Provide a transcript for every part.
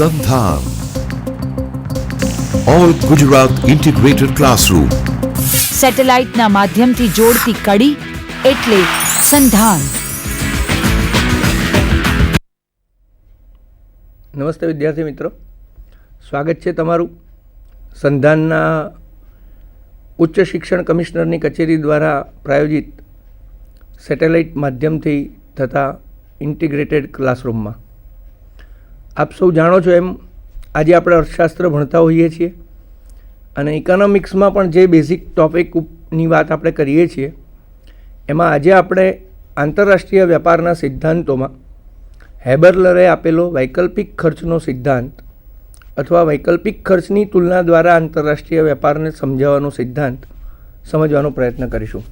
સંધાન all Gujarat integrated classroom. સેટેલાઇટના માધ્યમથી જોડતી કડી એટલે સંધાન. નમસ્તે વિદ્યાર્થી મિત્રો, સ્વાગત છે તમારું સંધાનના ઉચ્ચ શિક્ષણ કમિશનરની કચેરી દ્વારા પ્રાયોજિત સેટેલાઇટ માધ્યમથી થતા ઇન્ટિગ્રેટેડ ક્લાસરૂમમાં. આપ સૌ જાણો છો એમ આજે આપણે અર્થશાસ્ત્ર ભણતા હોઈએ છીએ અને ઇકોનોમિક્સમાં પણ જે બેઝિક ટોપિકની વાત આપણે કરીએ છીએ એમાં આજે આપણે આંતરરાષ્ટ્રીય વેપારના સિદ્ધાંતોમાં હેબરલરે આપેલો વૈકલ્પિક ખર્ચનો સિદ્ધાંત અથવા વૈકલ્પિક ખર્ચની તુલના દ્વારા આંતરરાષ્ટ્રીય વેપારને સમજાવવાનો સિદ્ધાંત સમજવાનો પ્રયત્ન કરીશું.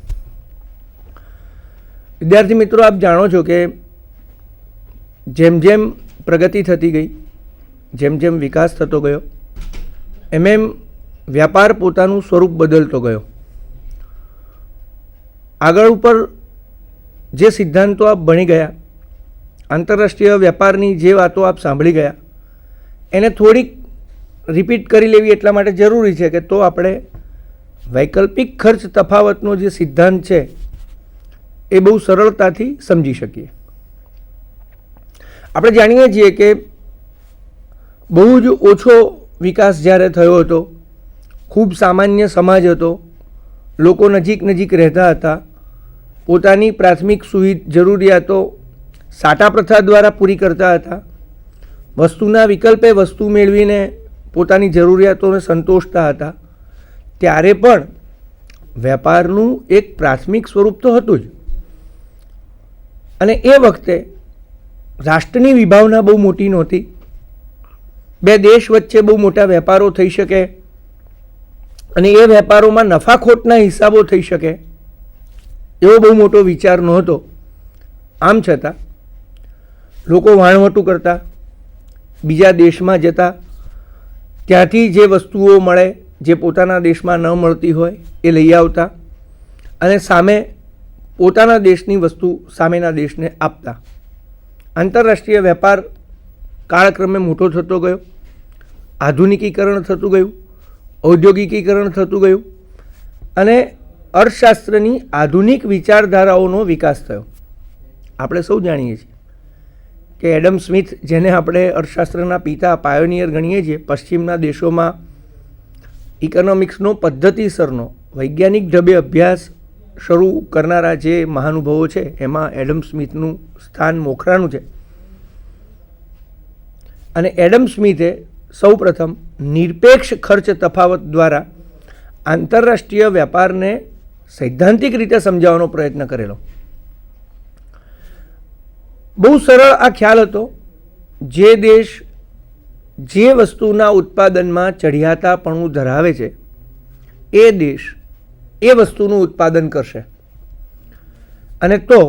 વિદ્યાર્થી મિત્રો, આપ જાણો છો કે જેમ જેમ પ્રગતિ થતી ગઈ, જેમ જેમ વિકાસ થતો ગયો, એમ વ્યાપાર પોતાનું સ્વરૂપ બદલતો ગયો. આગળ ઉપર જે સિદ્ધાંતો આપ ભણી ગયા, આંતરરાષ્ટ્રીય વેપારની જે વાતો આપ સાંભળી ગયા, એને થોડીક રિપીટ કરી લેવી એટલા માટે જરૂરી છે કે તો આપણે વૈકલ્પિક ખર્ચ તફાવતનો જે સિદ્ધાંત છે એ બહુ સરળતાથી સમજી શકીએ. આપણે જાણીએ છીએ કે બહુ જ ઓછો વિકાસ જ્યારે થયો હતો, ખૂબ સામાન્ય સમાજ હતો, લોકો નજીક નજીક રહેતા હતા, પોતાની પ્રાથમિક જરૂરિયાતો સાટા પ્રથા દ્વારા પૂરી કરતા હતા, વસ્તુના વિકલ્પે વસ્તુ મેળવીને પોતાની જરૂરિયાતોને સંતોષતા હતા, ત્યારે પણ વેપારનું એક પ્રાથમિક સ્વરૂપ તો હતું જ. અને એ વખતે રાષ્ટ્રની વિભાવના બહુ મોટી નહોતી. બે દેશ વચ્ચે બહુ મોટા વેપારો થઈ શકે અને એ વેપારોમાં નફાખોટના હિસાબો થઈ શકે એવો બહુ મોટો વિચાર નહોતો. આમ છતાં લોકો વહાણવટું કરતા, બીજા દેશમાં જતા, ત્યાંથી જે વસ્તુઓ મળે જે પોતાના દેશમાં ન મળતી હોય એ લઈ આવતા અને સામે પોતાના દેશની વસ્તુ સામેના દેશને આપતા. આંતરરાષ્ટ્રીય વેપાર કાળક્રમે મોટો થતો ગયો, આધુનિકીકરણ થતું ગયું, ઔદ્યોગિકીકરણ થતું ગયું અને અર્થશાસ્ત્રની આધુનિક વિચારધારાઓનો વિકાસ થયો. આપણે સૌ જાણીએ છીએ કે એડમ સ્મિથ, જેને આપણે અર્થશાસ્ત્રના પિતા, પાયોનિયર ગણીએ છીએ, પશ્ચિમના દેશોમાં ઇકોનોમિક્સનો પદ્ધતિસરનો વૈજ્ઞાનિક ઢબે અભ્યાસ શરૂ કરનારા જે મહાનુભાવો છે એમાં એડમ સ્મિથનું સ્થાન મોખરાનું છે. અને એડમ સ્મિથે સૌ પ્રથમ નિરપેક્ષ ખર્ચ તફાવત દ્વારા આંતરરાષ્ટ્રીય વેપારને સૈદ્ધાંતિક રીતે સમજાવવાનો પ્રયત્ન કરેલો. બહુ સરળ આ ખ્યાલ હતો, જે દેશ જે વસ્તુના ઉત્પાદનમાં ચઢિયાતાપણું ધરાવે છે એ દેશ એ વસ્તુનું ઉત્પાદન કરશે અને તો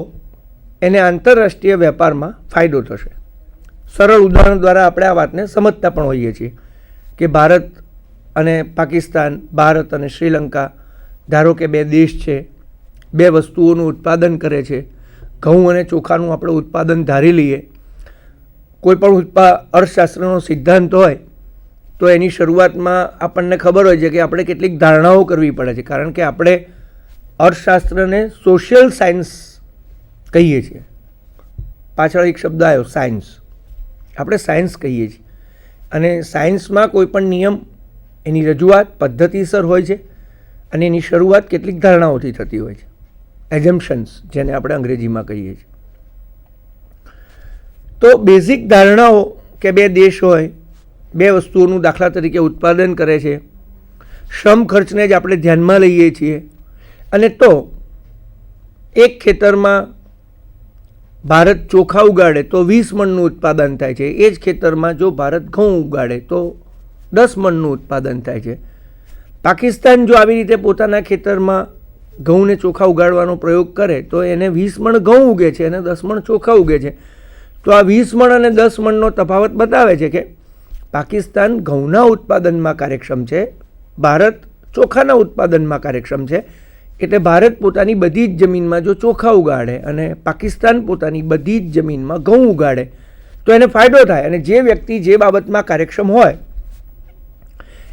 એને આંતરરાષ્ટ્રીય વેપારમાં ફાયદો થશે. સરળ ઉદાહરણ દ્વારા આપણે આ વાતને સમજતા પણ હોઈએ છીએ કે ભારત અને પાકિસ્તાન, ભારત અને શ્રીલંકા, ધારો કે બે દેશ છે, બે વસ્તુઓનું ઉત્પાદન કરે છે. ઘઉં અને ચોખાનું આપણે ઉત્પાદન ધારી લઈએ. કોઈ પણ અર્થશાસ્ત્રનો સિદ્ધાંત હોય તો એની શરૂઆતમાં આપણને ખબર હોય છે કે આપણે કેટલીક ધારણાઓ કરવી પડે છે, કારણ કે આપણે અર્થશાસ્ત્રને સોશિયલ સાયન્સ કહીએ છીએ. પાછળ એક શબ્દ આવ્યો, સાયન્સ. આપણે સાયન્સ કહીએ છીએ અને સાયન્સમાં કોઈ પણ નિયમ, એની રજૂઆત પદ્ધતિસર હોય છે અને એની શરૂઆત કેટલીક ધારણાઓથી થતી હોય છે, એઝમ્પશન્સ જેને આપણે અંગ્રેજીમાં કહીએ છીએ. તો બેઝિક ધારણાઓ કે બે દેશ હોય, બે વસ્તુઓનું દાખલા તરીકે ઉત્પાદન કરે છે, શ્રમ ખર્ચને જ આપણે ધ્યાનમાં લઈએ છીએ અને તો એક ખેતરમાં ભારત ચોખા ઉગાડે તો 20 મણનું ઉત્પાદન થાય છે, એ જ ખેતરમાં જો ભારત ઘઉં ઉગાડે તો 10 મણનું ઉત્પાદન થાય છે. પાકિસ્તાન જો આવી રીતે પોતાના ખેતરમાં ઘઉંને ચોખા ઉગાડવાનો પ્રયોગ કરે તો એને 20 મણ ઘઉં ઉગે છે અને 10 મણ ચોખા ઉગે છે. તો આ 20 મણ અને 10 મણનો તફાવત બતાવે છે કે પાકિસ્તાન ઘઉંના ઉત્પાદનમાં કાર્યક્ષમ છે, ભારત ચોખાના ઉત્પાદનમાં કાર્યક્ષમ છે. એટલે ભારત પોતાની બધી જ જમીનમાં જો ચોખા ઉગાડે અને પાકિસ્તાન પોતાની બધી જ જમીનમાં ઘઉં ઉગાડે તો એને ફાયદો થાય. અને જે વ્યક્તિ જે બાબતમાં કાર્યક્ષમ હોય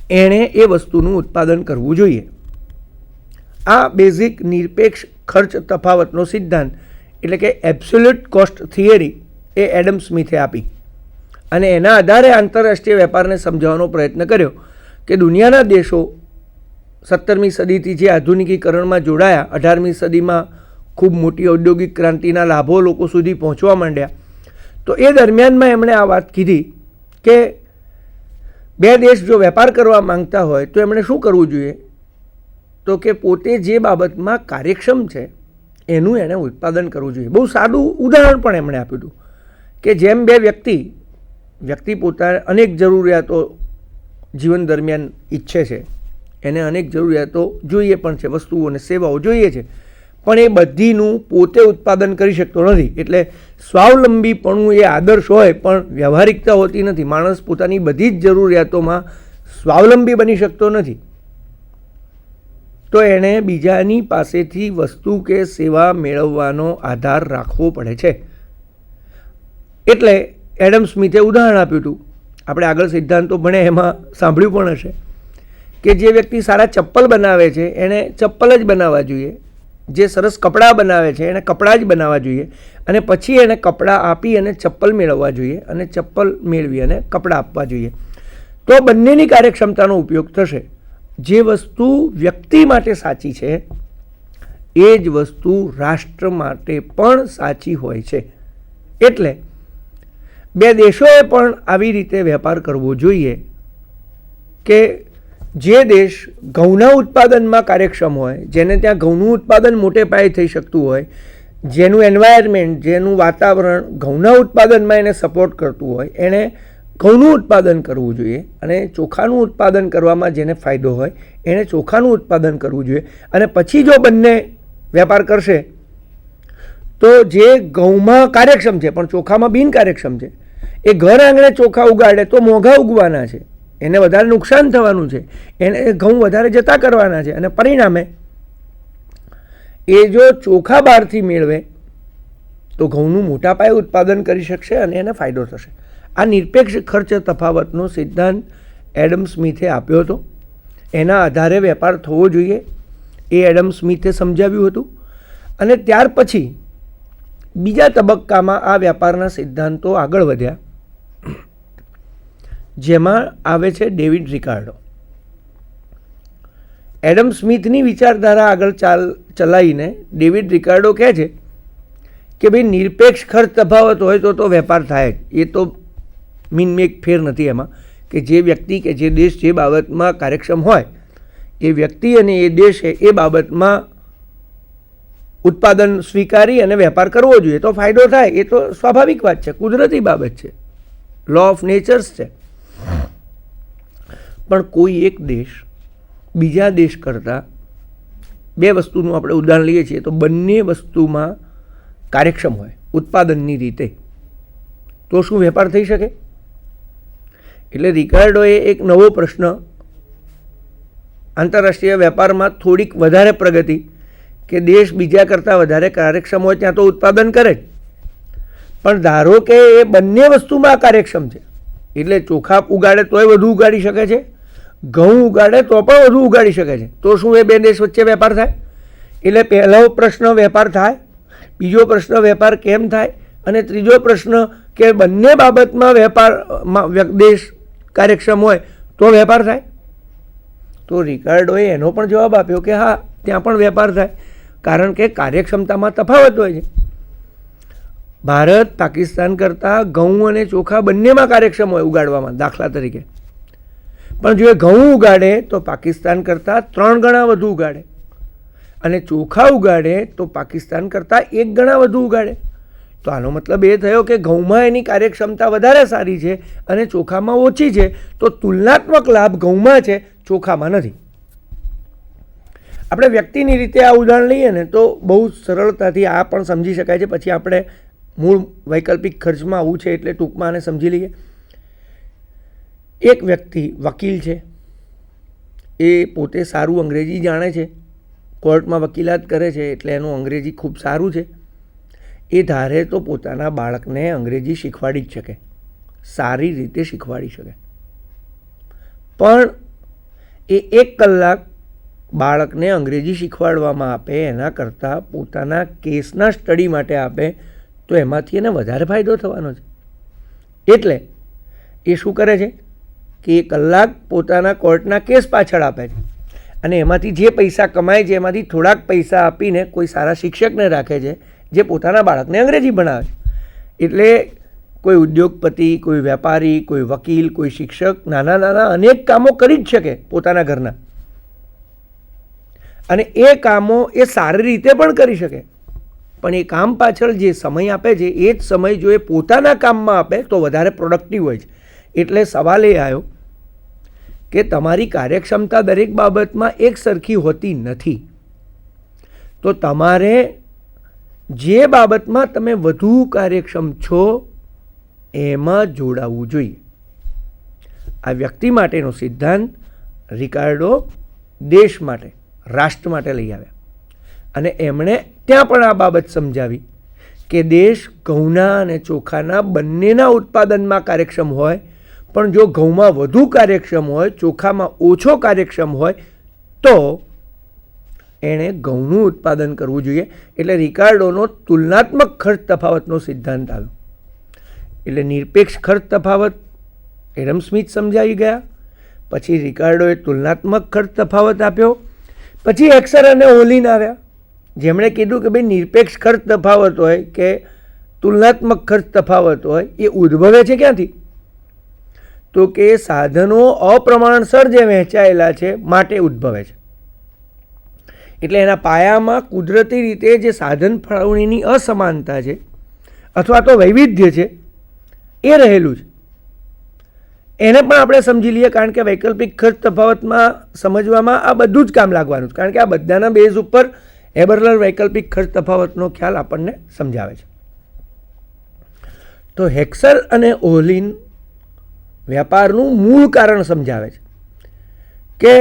એણે એ વસ્તુનું ઉત્પાદન કરવું જોઈએ. આ બેઝિક નિરપેક્ષ ખર્ચ તફાવતનો સિદ્ધાંત એટલે કે એબ્સોલ્યુટ કોસ્ટ થિયરી એ એડમ સ્મિથે આપી અને એના આધારે આંતરરાષ્ટ્રીય વેપારને સમજાવવાનો પ્રયત્ન કર્યો કે દુનિયાના દેશો 17મી સદીથી જે આધુનિકીકરણમાં જોડાયા, 18મી સદીમાં ખૂબ મોટી ઔદ્યોગિક ક્રાંતિના લાભો લોકો સુધી પહોંચવા માંડ્યા, તો એ દરમિયાનમાં એમણે આ વાત કીધી કે બે દેશ જો વેપાર કરવા માંગતા હોય તો એમણે શું કરવું જોઈએ, તો કે પોતે જે બાબતમાં કાર્યક્ષમ છે એનું એણે ઉત્પાદન કરવું જોઈએ. બહુ સાદું ઉદાહરણ પણ એમણે આપ્યું હતું કે જેમ બે વ્યક્તિ પોતાને અનેક જરૂરિયાતો જીવન દરમિયાન ઈચ્છે છે, એને અનેક જરૂરિયાતો જોઈએ પણ છે, વસ્તુઓ અને સેવાઓ જોઈએ છે, પણ એ બધીનું પોતે ઉત્પાદન કરી શકતો નથી. એટલે સ્વાવલંબીપણું એ આદર્શ હોય પણ વ્યવહારિકતા હોતી નથી. માણસ પોતાની બધી જ જરૂરિયાતોમાં સ્વાવલંબી બની શકતો નથી. તો એણે બીજાની પાસેથી વસ્તુ કે સેવા મેળવવાનો આધાર રાખવો પડે છે. એટલે એડમ સ્મિથે ઉદાહરણ આપ્યું હતું, આપણે આગળ સિદ્ધાંતો ભણે એમાં સાંભળ્યું પણ હશે કે જે વ્યક્તિ સારા ચપ્પલ બનાવે છે એણે ચપ્પલ જ બનાવવા જોઈએ, જે સરસ કપડાં બનાવે છે એણે કપડાં જ બનાવવા જોઈએ, અને પછી એણે કપડાં આપી અને ચપ્પલ મેળવવા જોઈએ, અને ચપ્પલ મેળવી અને કપડાં આપવા જોઈએ. તો બંનેની કાર્યક્ષમતાનો ઉપયોગ થશે. જે વસ્તુ વ્યક્તિ માટે સાચી છે એ જ વસ્તુ રાષ્ટ્ર માટે પણ સાચી હોય છે. એટલે બે દેશોએ પણ આવી રીતે વેપાર કરવો જોઈએ કે જે દેશ ઘઉંના ઉત્પાદનમાં કાર્યક્ષમ હોય, જેને ત્યાં ઘઉંનું ઉત્પાદન મોટે પાયે થઈ શકતું હોય, જેનું એન્વાયરમેન્ટ, જેનું વાતાવરણ ઘઉંના ઉત્પાદનમાં એને સપોર્ટ કરતું હોય, એણે ઘઉંનું ઉત્પાદન કરવું જોઈએ. અને ચોખાનું ઉત્પાદન કરવામાં જેને ફાયદો હોય એણે ચોખાનું ઉત્પાદન કરવું જોઈએ. અને પછી જો બંને વેપાર કરશે તો જે ઘઉંમાં કાર્યક્ષમ છે પણ ચોખામાં બિનકાર્યક્ષમ છે, એ ઘર આંગણે ચોખા ઉગાડે તો મોંઘા ઉગવાના છે, એને વધારે નુકસાન થવાનું છે, એને ઘઉં વધારે જતા કરવાના છે, અને પરિણામે એ જો ચોખા બહારથી મેળવે તો ઘઉંનું મોટા પાયે ઉત્પાદન કરી શકશે અને એને ફાયદો થશે. આ નિરપેક્ષ ખર્ચ તફાવતનો સિદ્ધાંત એડમ સ્મિથે આપ્યો હતો. એના આધારે વેપાર થવો જોઈએ એ એડમ સ્મિથે સમજાવ્યું હતું. અને ત્યાર પછી બીજા તબક્કામાં આ વેપારના સિદ્ધાંતો આગળ વધ્યા, જેમાં આવે છે ડેવિડ રિકાર્ડો. એડમ સ્મિથની વિચારધારા આગળ ચલાવીને ડેવિડ રિકાર્ડો કહે છે કે ભાઈ નિરપેક્ષ ખર્ચ તફાવત હોય તો વેપાર થાય જ. એ તો મીનમેક ફેર નથી એમાં કે જે વ્યક્તિ કે જે દેશ જે બાબતમાં કાર્યક્ષમ હોય એ વ્યક્તિ અને એ દેશે એ બાબતમાં ઉત્પાદન સ્વીકારી અને વેપાર કરવો જોઈએ તો ફાયદો થાય. એ તો સ્વાભાવિક વાત છે, કુદરતી બાબત છે, લો ઓફ નેચર્સ છે. પણ કોઈ એક દેશ બીજા દેશ કરતાં, બે વસ્તુનું આપણે ઉદાહરણ લઈએ છીએ તો બંને વસ્તુમાં કાર્યક્ષમ હોય ઉત્પાદનની રીતે, તો શું વેપાર થઈ શકે? એટલે રિકાર્ડોએ એક નવો પ્રશ્ન, આંતરરાષ્ટ્રીય વેપારમાં થોડીક વધારે પ્રગતિ કે દેશ બીજા કરતાં વધારે કાર્યક્ષમ હોય ત્યાં તો ઉત્પાદન કરે જ, પણ ધારો કે એ બંને વસ્તુમાં કાર્યક્ષમ છે, એટલે ચોખા ઉગાડે તોય વધુ ઉગાડી શકે છે, ઘઉં ઉગાડે તો પણ વધુ ઉગાડી શકે છે, તો શું એ બે દેશ વચ્ચે વેપાર થાય? એટલે પહેલો પ્રશ્ન વેપાર થાય, બીજો પ્રશ્ન વેપાર કેમ થાય, અને ત્રીજો પ્રશ્ન કે બંને બાબતમાં વેપારમાં દેશ કાર્યક્ષમ હોય તો વેપાર થાય. તો રિકાર્ડોએ એનો પણ જવાબ આપ્યો કે હા, ત્યાં પણ વેપાર થાય, કારણ કે કાર્યક્ષમતામાં તફાવત હોય છે. ભારત પાકિસ્તાન કરતાં ઘઉં અને ચોખા બંનેમાં કાર્યક્ષમ હોય ઉગાડવામાં, દાખલા તરીકે. પણ જો એ ઘઉં ઉગાડે તો પાકિસ્તાન કરતાં 3 ગણા વધુ ઉગાડે, અને ચોખા ઉગાડે તો પાકિસ્તાન કરતાં 1 ગણા વધુ ઉગાડે. તો આનો મતલબ એ થયો કે ઘઉંમાં એની કાર્યક્ષમતા વધારે સારી છે અને ચોખામાં ઓછી છે, તો તુલનાત્મક લાભ ઘઉંમાં છે, ચોખામાં નથી. આપણે વ્યક્તિની રીતે આ ઉદાહરણ લઈએ ને તો બહુ સરળતાથી આ પણ સમજી શકાય છે. પછી આપણે મૂળ વૈકલ્પિક ખર્ચમાં આવું છે એટલે ટૂંકમાં આને સમજી લઈએ. એક વ્યક્તિ વકીલ છે, એ પોતે સારું અંગ્રેજી જાણે છે, કોર્ટમાં વકીલાત કરે છે એટલે એનું અંગ્રેજી ખૂબ સારું છે. એ ધારે તો પોતાના બાળકને અંગ્રેજી શીખવાડી જ શકે, સારી રીતે શીખવાડી શકે, પણ એ 1 કલાક બાળકને અંગ્રેજી શીખવાડવામાં આપે એના કરતાં પોતાના કેસના સ્ટડી માટે આપે તો એમાંથી એને વધારે ફાયદો થવાનો છે. એટલે એ શું કરે છે કે 1 કલાક પોતાના કોર્ટના કેસ પાછળ આપે છે અને એમાંથી જે પૈસા કમાય છે એમાંથી થોડાક પૈસા આપીને કોઈ સારા શિક્ષકને રાખે છે જે પોતાના બાળકને અંગ્રેજી ભણાવે. એટલે કોઈ ઉદ્યોગપતિ, કોઈ વેપારી, કોઈ વકીલ, કોઈ શિક્ષક નાના નાના અનેક કામો કરી જ શકે પોતાના ઘરના, અને એ કામો એ સારી રીતે પણ કરી શકે, પણ એ કામ પાછળ જે સમય આપે છે એ જ સમય જો એ પોતાના કામમાં આપે તો વધારે પ્રોડક્ટિવ હોય છે. એટલે સવાલ એ આવ્યો કે તમારી કાર્યક્ષમતા દરેક બાબતમાં એક સરખી હોતી નથી, તો તમારે જે બાબતમાં તમે વધુ કાર્યક્ષમ છો એમાં જોડાવવું જોઈએ. આ વ્યક્તિ માટેનો સિદ્ધાંત રિકાર્ડો દેશ માટે, રાષ્ટ્ર માટે લઈ આવ્યા અને એમણે ત્યાં પણ આ બાબત સમજાવી કે દેશ ઘઉંના અને ચોખાના બંનેના ઉત્પાદનમાં કાર્યક્ષમ હોય, પણ જો ઘઉંમાં વધુ કાર્યક્ષમ હોય, ચોખામાં ઓછો કાર્યક્ષમ હોય તો એણે ઘઉંનું ઉત્પાદન કરવું જોઈએ. એટલે રિકાર્ડોનો તુલનાત્મક ખર્ચ તફાવતનો સિદ્ધાંત આવ્યો. એટલે નિરપેક્ષ ખર્ચ તફાવત એડમ સ્મિથ સમજાવી ગયા, પછી રિકાર્ડોએ તુલનાત્મક ખર્ચ તફાવત આપ્યો, પછી હેક્સર અને ઓલિન આવ્યા જેમણે કીધું કે ભાઈ નિરપેક્ષ ખર્ચ તફાવત હોય કે તુલનાત્મક ખર્ચ તફાવત હોય એ ઉદ્ભવે છે ક્યાંથી? તો કે સાધનો અપ્રમાણસર જે વહેંચાયેલા છે માટે ઉદ્ભવે છે. એટલે એના પાયામાં કુદરતી રીતે જે સાધન ફાળવણીની અસમાનતા છે અથવા તો વૈવિધ્ય છે એ રહેલું છે. એને પણ આપણે સમજી લઈએ, કારણ કે વૈકલ્પિક ખર્ચ તફાવતમાં સમજવામાં આ બધું જ કામ લાગવાનું છે, કારણ કે આ બધાના બેઝ ઉપર હેબરલર વૈકલ્પિક ખર્ચ તફાવતનો ખ્યાલ આપણને સમજાવે છે. તો હેક્સર અને ઓલિન વેપારનું મૂળ કારણ સમજાવે છે કે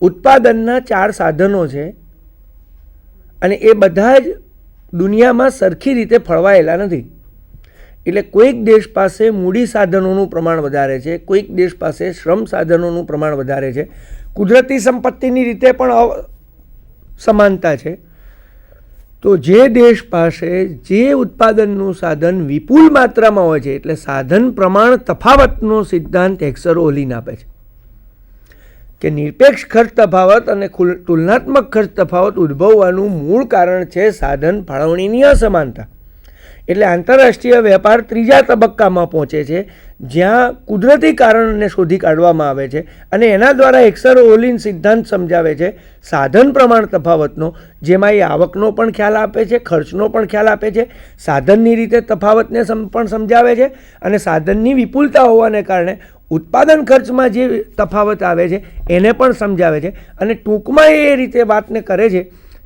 ઉત્પાદનના 4 સાધનો છે અને એ બધા જ દુનિયામાં સરખી રીતે ફળવાયેલા નથી. એટલે કોઈક દેશ પાસે મૂડી સાધનોનું પ્રમાણ વધારે છે, કોઈક દેશ પાસે શ્રમ સાધનોનું પ્રમાણ વધારે છે, કુદરતી સંપત્તિની રીતે પણ સમાનતા છે. તો જે દેશ પાસે જે ઉત્પાદનનું સાધન વિપુલ માત્રામાં હોય છે, એટલે સાધન પ્રમાણ તફાવતનો સિદ્ધાંત હેક્સર ઓલિન આપે છે કે નિરપેક્ષ ખર્ચ તફાવત અને તુલનાત્મક ખર્ચ તફાવત ઉદ્ભવવાનું મૂળ કારણ છે સાધન ફાળવણીની અસમાનતા. એટલે આંતરરાષ્ટ્રીય વેપાર 3જા તબક્કામાં પહોંચે છે જ્યાં કુદરતી કારણને શોધી કાઢવામાં આવે છે અને એના દ્વારા હેક્સર ઓલિન સિદ્ધાંત સમજાવે છે સાધન પ્રમાણ તફાવતનો, જેમાં એ આવકનો પણ ખ્યાલ આપે છે, ખર્ચનો પણ ખ્યાલ આપે છે, સાધનની રીતે તફાવતને પણ સમજાવે છે અને સાધનની વિપુલતા હોવાને કારણે ઉત્પાદન ખર્ચમાં જે તફાવત આવે છે એને પણ સમજાવે છે. અને ટૂંકમાં એ રીતે વાતને કરે છે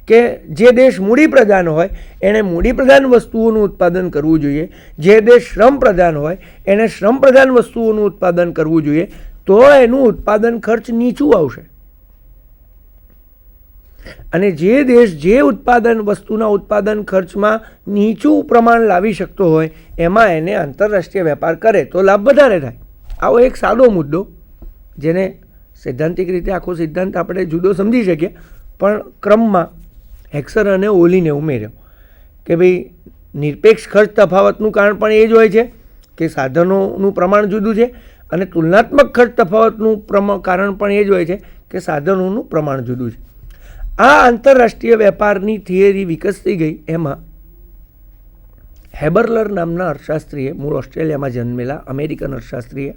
કે જે દેશ મૂડી પ્રધાન હોય એણે મૂડી પ્રધાન વસ્તુઓનું ઉત્પાદન કરવું જોઈએ, જે દેશ શ્રમ પ્રધાન હોય એણે શ્રમ પ્રધાન વસ્તુઓનું ઉત્પાદન કરવું જોઈએ, તો એનું ઉત્પાદન ખર્ચ નીચું આવશે. અને જે દેશ જે વસ્તુના ઉત્પાદન ખર્ચમાં નીચું પ્રમાણ લાવી શકતો હોય એમાં એને આંતરરાષ્ટ્રીય વેપાર કરે તો લાભ વધારે થાય. આવો એક સાદો મુદ્દો જેને સૈદ્ધાંતિક રીતે આખો સિદ્ધાંત આપણે જુદો સમજી શકીએ, પણ ક્રમમાં હેક્સર અને ઓલિને ઉમેર્યો કે ભાઈ નિરપેક્ષ ખર્ચ તફાવતનું કારણ પણ એ જ હોય છે કે સાધનોનું પ્રમાણ જુદું છે, અને તુલનાત્મક ખર્ચ તફાવતનું કારણ પણ એ જ હોય છે કે સાધનોનું પ્રમાણ જુદું છે. આ આંતરરાષ્ટ્રીય વેપારની થિયરી વિકસતી ગઈ. એમાં હેબરલર નામના અર્થશાસ્ત્રીએ, મૂળ ઓસ્ટ્રેલિયામાં જન્મેલા અમેરિકન અર્થશાસ્ત્રીએ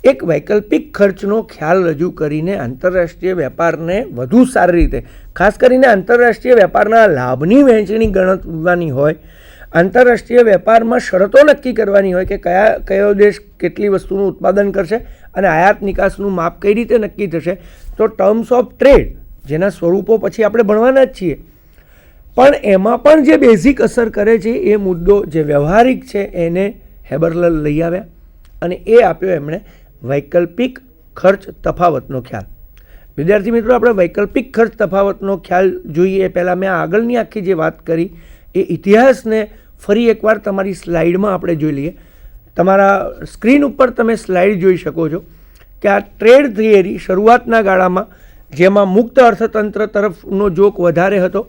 એક વૈકલ્પિક ખર્ચનો ખ્યાલ રજૂ કરીને આંતરરાષ્ટ્રીય વેપારને વધુ સારી રીતે, ખાસ કરીને આંતરરાષ્ટ્રીય વેપારના લાભની વહેંચણી ગણવાની હોય, આંતરરાષ્ટ્રીય વેપારમાં શરતો નક્કી કરવાની હોય કે કયો દેશ કેટલી વસ્તુનું ઉત્પાદન કરશે અને આયાત નિકાસનું માપ કઈ રીતે નક્કી થશે. તો ટર્મ્સ ઓફ ટ્રેડ જેના સ્વરૂપો પછી આપણે ભણવાના જ છીએ, પણ એમાં પણ જે બેઝિક અસર કરે છે એ મુદ્દો જે વ્યવહારિક છે એને હેબરલર લઈ આવ્યા અને એ આપ્યો એમણે વૈકલ્પિક ખર્ચ તફાવતનો ખ્યાલ. વિદ્યાર્થી મિત્રો, આપણે વૈકલ્પિક ખર્ચ તફાવતનો ખ્યાલ જોઈએ પહેલાં મેં આગળની આખી જે વાત કરી એ ઇતિહાસને ફરી એકવાર તમારી સ્લાઇડમાં આપણે જોઈ લઈએ. તમારા સ્ક્રીન ઉપર તમે સ્લાઇડ જોઈ શકો છો કે આ ટ્રેડ થિયરી શરૂઆતના ગાળામાં જેમાં મુક્ત અર્થતંત્ર તરફનો જોક વધારે હતો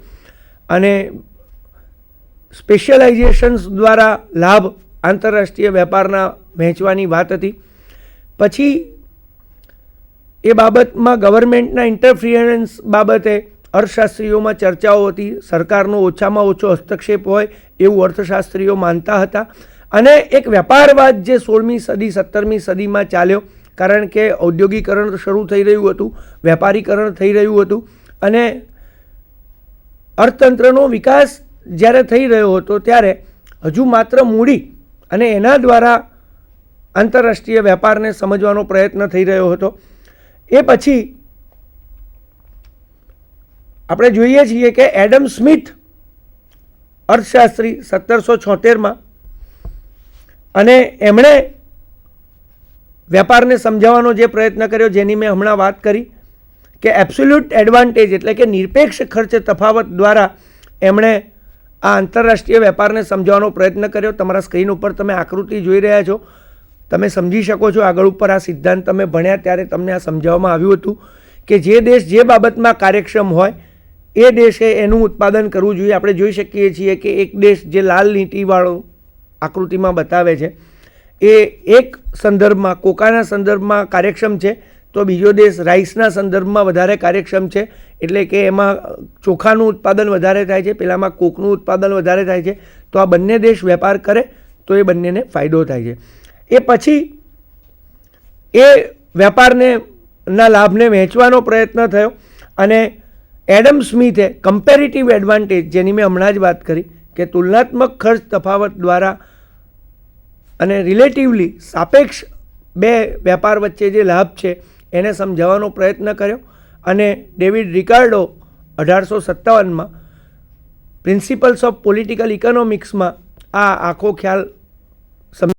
અને સ્પેશિયલાઇઝેશન્સ દ્વારા લાભ આંતરરાષ્ટ્રીય વેપારના વહેંચવાની વાત હતી. પછી એ બાબતમાં ગવર્મેન્ટના ઇન્ટરફિયરન્સ બાબતે અર્થશાસ્ત્રીઓમાં ચર્ચાઓ હતી. સરકારનો ઓછામાં ઓછો હસ્તક્ષેપ હોય એવું અર્થશાસ્ત્રીઓ માનતા હતા. અને એક વેપારવાદ જે 16મી સદી 17મી સદીમાં ચાલ્યો, કારણ કે ઔદ્યોગિકરણ શરૂ થઈ રહ્યું હતું, વેપારીકરણ થઈ રહ્યું હતું અને અર્થતંત્રનો વિકાસ જ્યારે થઈ રહ્યો હતો ત્યારે હજુ માત્ર મૂડી અને એના દ્વારા આંતરરાષ્ટ્રીય વેપારને સમજવાનો પ્રયત્ન થઈ રહ્યો હતો. એ પછી આપણે જોઈએ છીએ કે એડમ સ્મિથ અર્થશાસ્ત્રી 1776માં અને એમણે વેપારને સમજાવવાનો જે પ્રયત્ન કર્યો જેની મેં હમણાં વાત કરી કે એબ્સોલ્યુટ એડવાન્ટેજ એટલે કે નિરપેક્ષ ખર્ચ તફાવત દ્વારા એમણે આ આંતરરાષ્ટ્રીય વેપારને સમજાવવાનો પ્રયત્ન કર્યો. તમારા સ્ક્રીન ઉપર તમે આકૃતિ જોઈ રહ્યા છો, તમે સમજી શકો છો. આગળ ઉપર આ સિદ્ધાંત તમે ભણ્યા ત્યારે તમને આ સમજાવવામાં આવ્યું હતું કે જે દેશ જે બાબતમાં કાર્યક્ષમ હોય એ દેશે એનું ઉત્પાદન કરવું જોઈએ. આપણે જોઈ શકીએ છીએ કે એક દેશ જે લાલ લીટીવાળો આકૃતિમાં બતાવે છે એ એક સંદર્ભમાં કોકાના સંદર્ભમાં કાર્યક્ષમ છે, તો બીજો દેશ રાઈસના સંદર્ભમાં વધારે કાર્યક્ષમ છે. એટલે કે એમાં ચોખાનું ઉત્પાદન વધારે થાય છે, પેલામાં કોકનું ઉત્પાદન વધારે થાય છે. તો આ બંને દેશ વેપાર કરે તો એ બંનેને ફાયદો થાય છે. એ પછી એ વેપારને ના લાભને વહેંચવાનો પ્રયત્ન થયો અને એડમ સ્મિથે કમ્પેરેટિવ એડવાન્ટેજ, જેની મેં હમણાં જ વાત કરી કે તુલનાત્મક ખર્ચ તફાવત દ્વારા અને રિલેટિવલી સાપેક્ષ બે વેપાર વચ્ચે જે લાભ છે એને સમજાવવાનો પ્રયત્ન કર્યો. અને David Ricardo 1857માં principles of political ઇકોનોમિક્સમાં આ આખો ખ્યાલ